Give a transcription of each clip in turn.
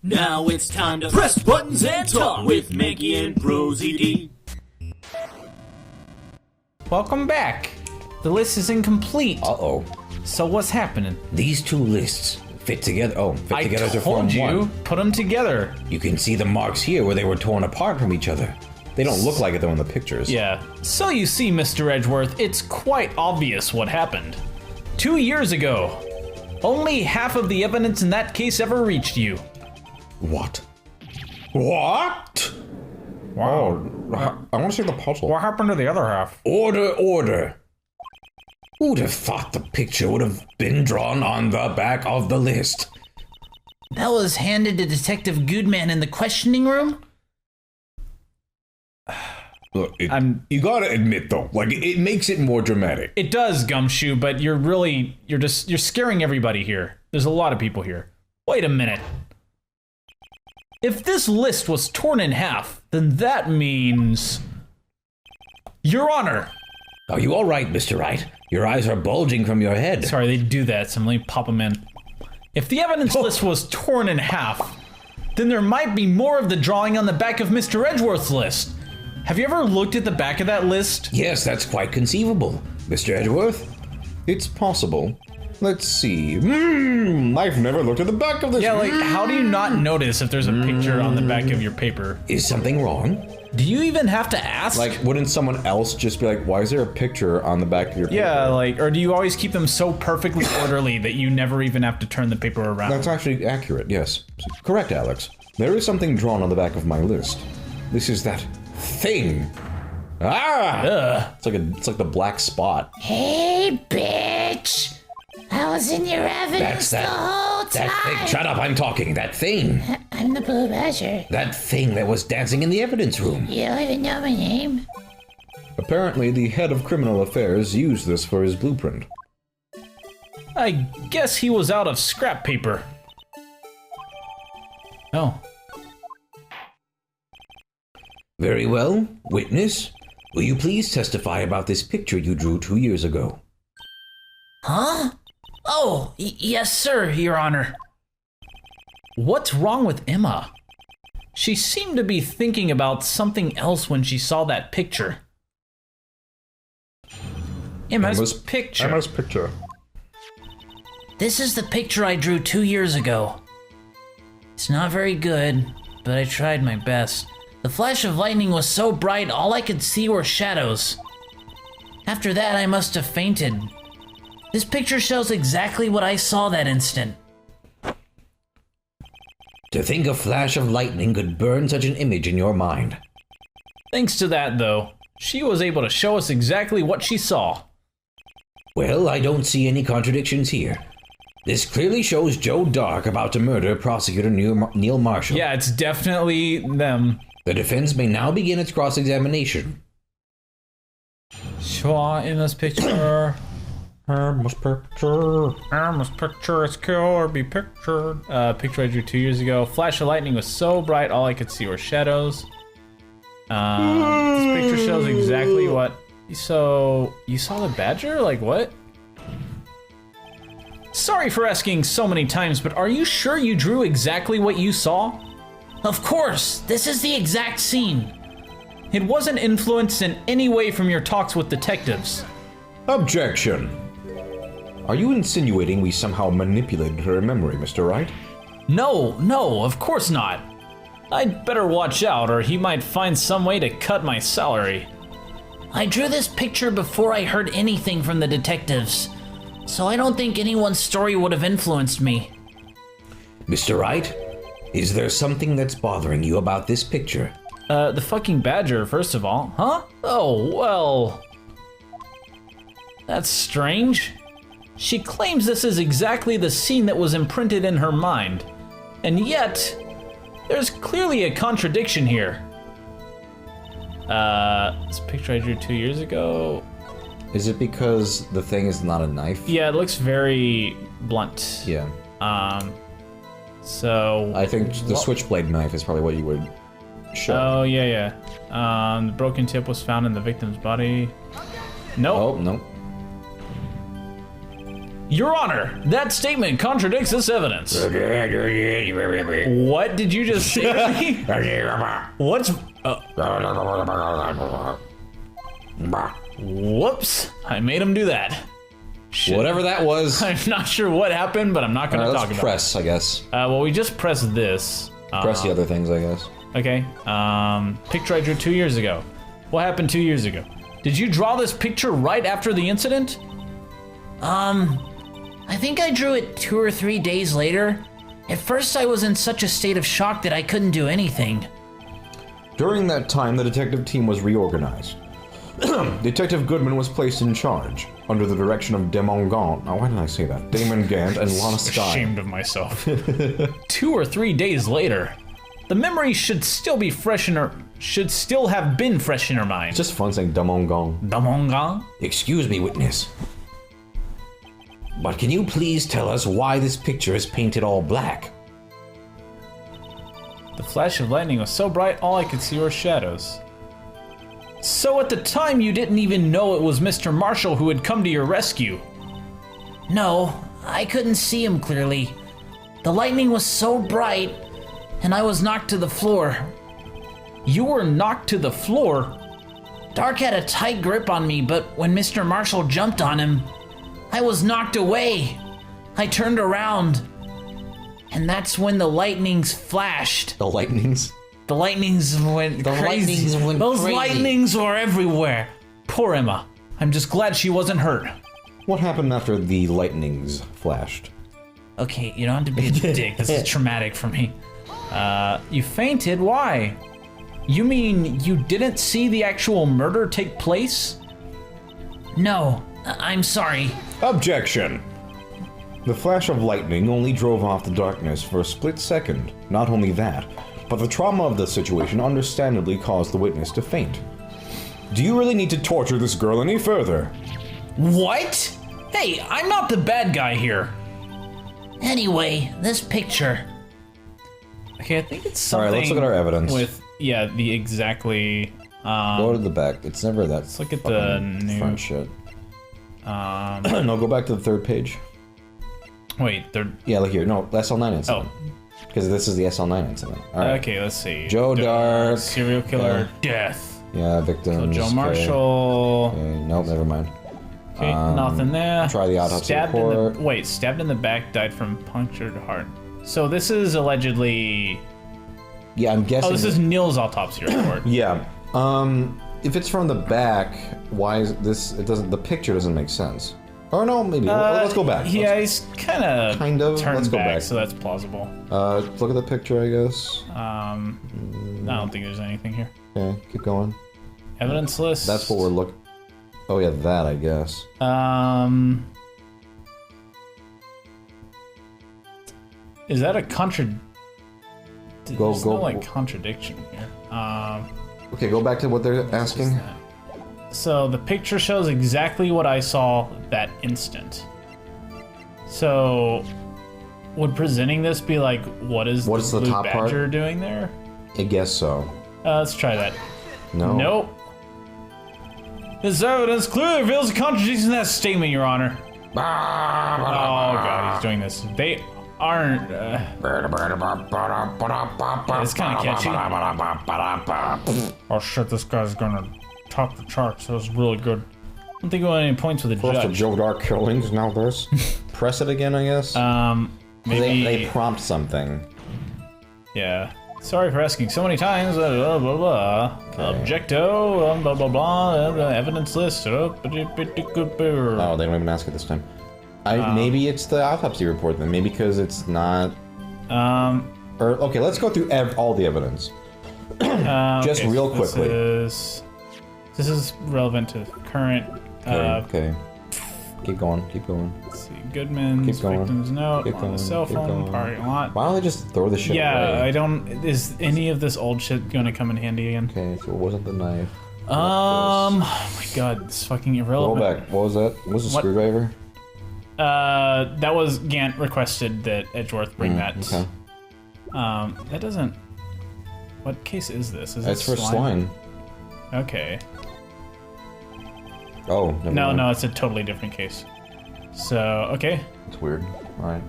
Now it's time to press buttons and talk with Manky and ProZD. Welcome back. The list is incomplete. Uh-oh. So what's happening? These two lists fit together. Together to form one. Put them together. You can see the marks here where they were torn apart from each other. They don't look like it though in the pictures. Yeah. So you see, Mr. Edgeworth, it's quite obvious what happened. 2 years ago, only half of the evidence in that case ever reached you. What? What? Wow. Oh, I want to see the puzzle. What happened to the other half? Order. Who'd have thought the picture would have been drawn on the back of the list? That was handed to Detective Goodman in the questioning room? Look, you gotta admit though, like it makes it more dramatic. It does, Gumshoe, but you're scaring everybody here. There's a lot of people here. Wait a minute. If this list was torn in half, then that means... Your Honor! Are you alright, Mr. Wright? Your eyes are bulging from your head. Sorry, they do that, so let me pop them in. If the evidence list was torn in half, then there might be more of the drawing on the back of Mr. Edgeworth's list. Have you ever looked at the back of that list? Yes, that's quite conceivable, Mr. Edgeworth. It's possible. Let's see. I've never looked at the back of this. Yeah, like, how do you not notice if there's a picture on the back of your paper? Is something wrong? Do you even have to ask? Like, wouldn't someone else just be like, why is there a picture on the back of your paper? Yeah, like, or do you always keep them so perfectly orderly that you never even have to turn the paper around? That's actually accurate, yes. Correct, Alex. There is something drawn on the back of my list. This is that thing. Ugh. It's like the black spot. Hey, bitch! I was in your evidence the whole time! That thing. Shut up, I'm talking. That thing. I'm the Blue Badger. That thing that was dancing in the evidence room. You don't even know my name? Apparently, the head of criminal affairs used this for his blueprint. I guess he was out of scrap paper. Oh. Very well. Witness, will you please testify about this picture you drew 2 years ago? Huh? Oh, yes, sir, Your Honor. What's wrong with Emma? She seemed to be thinking about something else when she saw that picture. Emma's picture. Emma's picture. This is the picture I drew 2 years ago. It's not very good, but I tried my best. The flash of lightning was so bright, all I could see were shadows. After that, I must have fainted. This picture shows exactly what I saw that instant. To think a flash of lightning could burn such an image in your mind. Thanks to that, though, she was able to show us exactly what she saw. Well, I don't see any contradictions here. This clearly shows Joe Dark about to murder Prosecutor Neil Marshall. Yeah, it's definitely them. The defense may now begin its cross-examination. Show in this picture. Emma's picture. Emma's picture is kill or be pictured. Picture I drew 2 years ago. Flash of lightning was so bright, all I could see were shadows. This picture shows exactly what. So, you saw the badger? Like, what? Sorry for asking so many times, but are you sure you drew exactly what you saw? Of course, this is the exact scene. It wasn't influenced in any way from your talks with detectives. Objection. Are you insinuating we somehow manipulated her memory, Mr. Wright? No, of course not. I'd better watch out, or he might find some way to cut my salary. I drew this picture before I heard anything from the detectives, so I don't think anyone's story would have influenced me. Mr. Wright, is there something that's bothering you about this picture? The fucking badger, first of all. Huh? Oh, well... That's strange. She claims this is exactly the scene that was imprinted in her mind. And yet, there's clearly a contradiction here. This picture I drew 2 years ago... Is it because the thing is not a knife? Yeah, it looks very blunt. Yeah. So... I think the switchblade knife is probably what you would show. Oh, yeah. The broken tip was found in the victim's body. Nope. Oh, no. Your Honor, that statement contradicts this evidence. What did you just say to me? What's... whoops. I made him do that. Shit. Whatever that was. I'm not sure what happened, but I'm not going to talk about it. Let's press, I guess. Well, we just pressed this. Press the other things, I guess. Okay. Picture I drew 2 years ago. What happened 2 years ago? Did you draw this picture right after the incident? I think I drew it 2 or 3 days later. At first I was in such a state of shock that I couldn't do anything. During that time, the detective team was reorganized. Detective Goodman was placed in charge, under the direction of Damon Gant. Now, why did I say that? Damon Gant and Lana Sky. Ashamed of myself. 2 or 3 days later. The memory should still be fresh in her... should still have been fresh in her mind. It's just fun saying Damon Gant. Damon Gant? Excuse me, witness. But can you please tell us why this picture is painted all black? The flash of lightning was so bright, all I could see were shadows. So at the time, you didn't even know it was Mr. Marshall who had come to your rescue? No, I couldn't see him clearly. The lightning was so bright, and I was knocked to the floor. You were knocked to the floor? Dark had a tight grip on me, but when Mr. Marshall jumped on him, I was knocked away. I turned around, and that's when the lightnings flashed. The lightnings? The lightnings went crazy. Lightnings went Those crazy. lightnings were everywhere. Poor Emma. I'm just glad she wasn't hurt. What happened after the lightnings flashed? Okay, you don't have to be a dick. This is traumatic for me. You fainted? Why? You mean you didn't see the actual murder take place? No, I'm sorry. Objection! The flash of lightning only drove off the darkness for a split second. Not only that, but the trauma of the situation understandably caused the witness to faint. Do you really need to torture this girl any further? What? Hey, I'm not the bad guy here. Anyway, this picture. Okay, I think it's something. Alright, let's look at our evidence. With, yeah, the exactly. Go to the back. It's never that. Let's look at the new front shit. No, go back to the third page. Wait, they're. Yeah, look here. No, SL9 incident. Oh. Because this is the SL9 incident. Alright. Okay, let's see. Joe Dark. Serial killer. Death. Yeah, victims. Joe Marshall. Okay, nope, never mind. Okay, nothing there. Try the autopsy stabbed report. Wait, stabbed in the back, died from punctured heart. So this is allegedly. Yeah, I'm guessing. Oh, this is Neil's autopsy report. Yeah. If it's from the back, why is this? It doesn't. The picture doesn't make sense. Or no, maybe. Let's go back. Yeah, he's kind of turned Let's go back, back. so that's plausible. Look at the picture, I guess. I don't think there's anything here. Okay, keep going. Evidence list. That's what we're looking. Oh yeah, that I guess. Is that a There's no, like, go. contradiction here. Okay, go back to what they're asking. So the picture shows exactly what I saw that instant. So would presenting this be like, what is the blue top part? badger doing there? I guess so. Let's try that. No. Nope. This evidence clearly reveals a contradiction in that statement, Your Honor. Oh god, he's doing this. They aren't. It's kind of catchy. Oh shit, this guy's gonna top the charts. That was really good. I don't think we want any points with the First the judge. Joe Dark killings, now this. Press it again, I guess. Maybe They prompt something. Yeah. Sorry for asking so many times. Blah blah blah. Objecto. Blah blah blah. Evidence list. Oh, they don't even ask it this time. Maybe it's the autopsy report then. Maybe because it's not. Okay, let's go through all the evidence. Just okay, real quickly. This is relevant to current. Okay. Keep going. Keep going. Let's see. Goodman's Keep going. victim's note Keep on going. the cell Keep phone going. parking lot. Why don't they just throw the shit Yeah, away? I don't. Is any of this old shit gonna come in handy again? Okay, so it wasn't the knife. Oh my god, it's fucking Roll irrelevant. back. What was that? What was the What? screwdriver? That was Gant requested that Edgeworth bring that. Okay. That doesn't. What case is this? Is That's it for swine. Okay. Oh, never mind. No, it's a totally different case. So, okay. It's weird. Alright.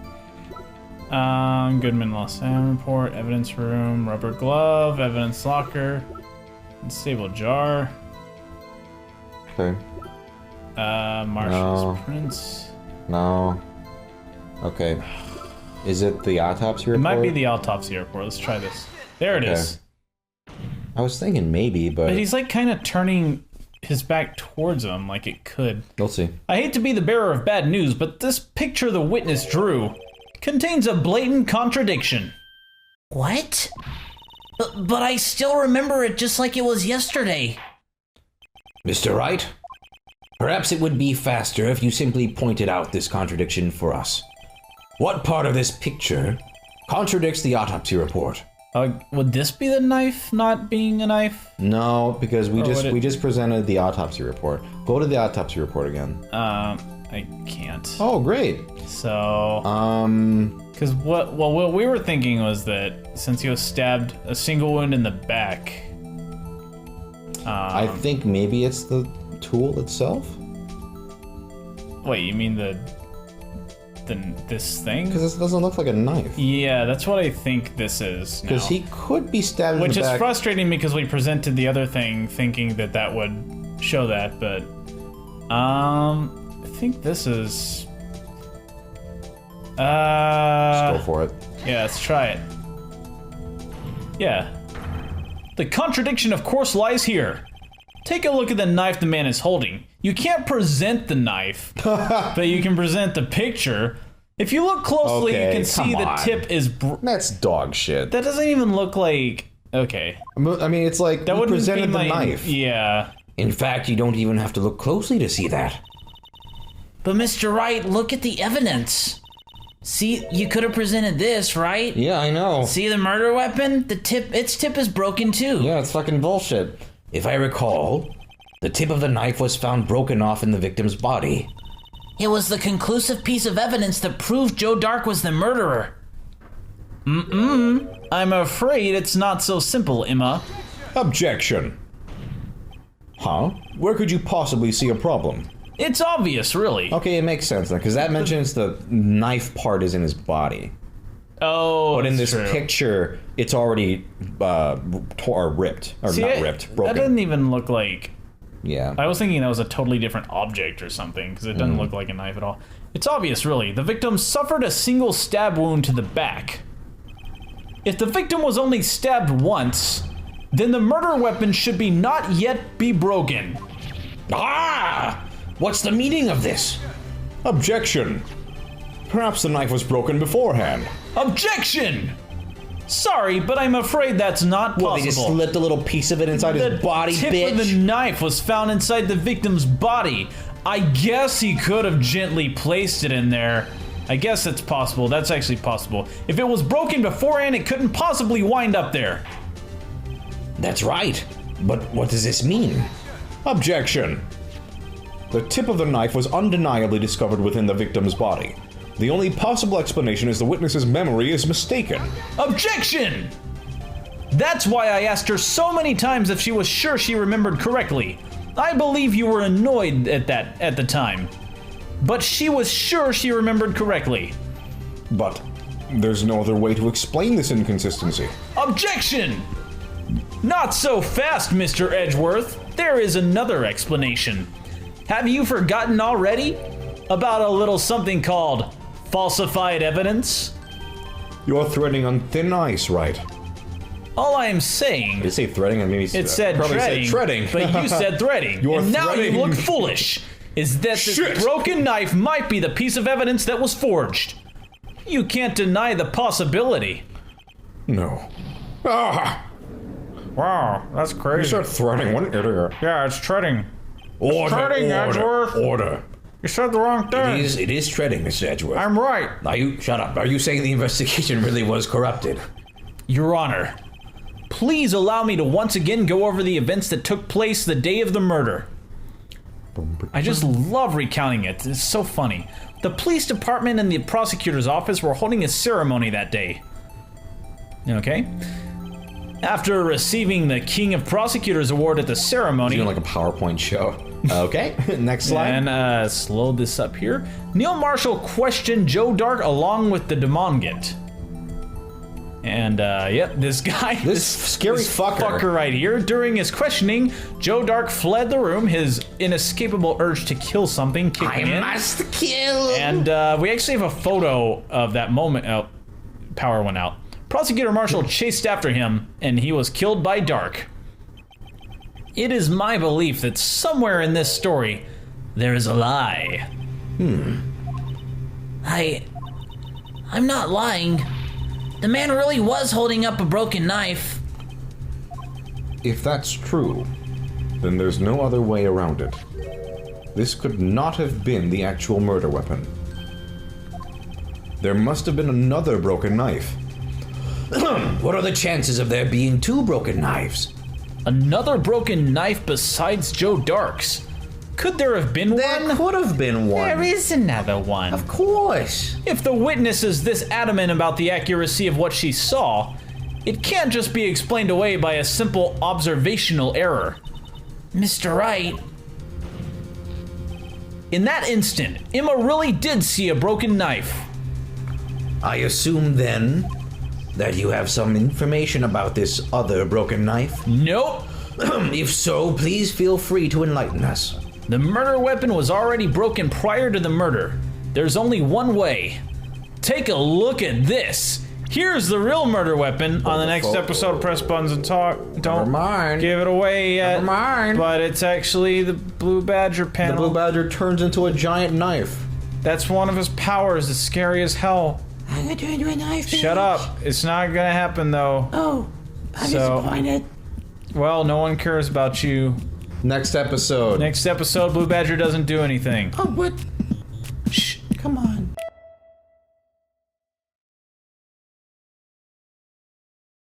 Goodman lost sound report, evidence room, rubber glove, evidence locker, unstable jar. Okay. Marshall's No. prints. No. Okay. Is it the autopsy report? It might be the autopsy report. Let's try this. There it is. I was thinking maybe, but But he's like kind of turning his back towards him like it could. we'll see. I hate to be the bearer of bad news, but this picture the witness drew contains a blatant contradiction. What? But I still remember it just like it was yesterday. Mr. Wright, perhaps it would be faster if you simply pointed out this contradiction for us. What part of this picture contradicts the autopsy report? Would this be the knife not being a knife? No, because we would it- we just presented the autopsy report. Go to the autopsy report again. I can't. Oh, great. So, because what we were thinking was that since he was stabbed a single wound in the back, I think maybe it's the tool itself. wait, you mean this thing? Because this doesn't look like a knife. Yeah, that's what I think this is now. Because he could be stabbed Which in the is back. frustrating because we presented the other thing thinking that that would show that, but I think this is Go for it. yeah, let's try it. Yeah. The contradiction of course lies here. Take a look at the knife the man is holding. You can't present the knife, but you can present the picture. If you look closely, Okay, you can see come the on. tip is That's dog shit. that doesn't even look like okay. I mean, it's like That we wouldn't presented be the my knife. Yeah. In fact, you don't even have to look closely to see that. But Mr. Wright, look at the evidence. See, you could have presented this, right? Yeah, I know. See the murder weapon? Its tip is broken too. Yeah, it's fucking bullshit. If I recall, the tip of the knife was found broken off in the victim's body. It was the conclusive piece of evidence that proved Joe Dark was the murderer. I'm afraid it's not so simple, Emma. Objection. Huh? Where could you possibly see a problem? It's obvious, really. Okay, it makes sense then, because that mentions the knife part is in his body. Oh, But in that's this true. picture, it's already ripped. Or See, not ripped, That broken. doesn't even look like... Yeah. I was thinking that was a totally different object or something, because it doesn't look like a knife at all. It's obvious, really. The victim suffered a single stab wound to the back. If the victim was only stabbed once, then the murder weapon should be not yet be broken. Ah! What's the meaning of this? Objection. Perhaps the knife was broken beforehand. Objection! Sorry, but I'm afraid that's not possible. Well, they just slipped a little piece of it inside his body, tip bitch. of the knife was found inside the victim's body. I guess he could have gently placed it in there. I guess it's possible. That's actually possible. If it was broken beforehand, it couldn't possibly wind up there. That's right. But what does this mean? Objection. The tip of the knife was undeniably discovered within the victim's body. The only possible explanation is the witness's memory is mistaken. Objection! That's why I asked her so many times if she was sure she remembered correctly. I believe you were annoyed at that at the time. But she was sure she remembered correctly. But there's no other way to explain this inconsistency. Objection! Not so fast, Mr. Edgeworth. There is another explanation. Have you forgotten already? About a little something called falsified evidence? You're threading on thin ice, right? All I am saying... Did it say threading? And maybe It said probably treading, said treading. but you said threading. You're and now threading. you look foolish. Is that this Shit. broken knife might be the piece of evidence that was forged? You can't deny the possibility. No. Ah! Wow, that's You crazy. start threading. What an idiot. Yeah, it's treading. Order, Treading, Edgeworth. order. You said the wrong thing. It is treading, Mr. Edgeworth. I'm right. Shut up. Are you saying the investigation really was corrupted? Your Honor, please allow me to once again go over the events that took place the day of the murder. I just love recounting it. It's so funny. The police department and the prosecutor's office were holding a ceremony that day. Okay? After receiving the King of Prosecutors award at the ceremony... Doing like a PowerPoint show. Okay, next slide. And slow this up here. Neil Marshall questioned Joe Dark along with the Demongit. And yep, this guy, This scary fucker. right here. During his questioning, Joe Dark fled the room, his inescapable urge to kill something kicking in. Must kill. And we actually have a photo of that moment. Oh, power went out. Prosecutor Marshall chased after him, and he was killed by Dark. It is my belief that somewhere in this story, there is a lie. I'm not lying. The man really was holding up a broken knife. If that's true, then there's no other way around it. This could not have been the actual murder weapon. There must have been another broken knife. What are the chances of there being 2 broken knives? Another broken knife besides Joe Dark's. Could there have been There one? could have been one. There is another one. Of course. If the witness is this adamant about the accuracy of what she saw, it can't just be explained away by a simple observational error. Mr. Wright, In that instant, Emma really did see a broken knife. I assume then that you have some information about this other broken knife. Nope. If so, please feel free to enlighten us. The murder weapon was already broken prior to the murder. There's only one way. Take a look at this. Here's the real murder weapon. On the next episode of Press Buttons and Talk. Don't mind. give it away yet. Never mind. But it's actually the Blue Badger The panel. Blue Badger turns into a giant knife. That's one of his powers. It's scary as hell. I'm gonna turn into a knife. Shut up. It's not gonna happen though. Oh, I'm So- disappointed. Well, no one cares about you. Next episode. Next episode, Blue Badger doesn't do anything. Oh, what? Shh. Come on.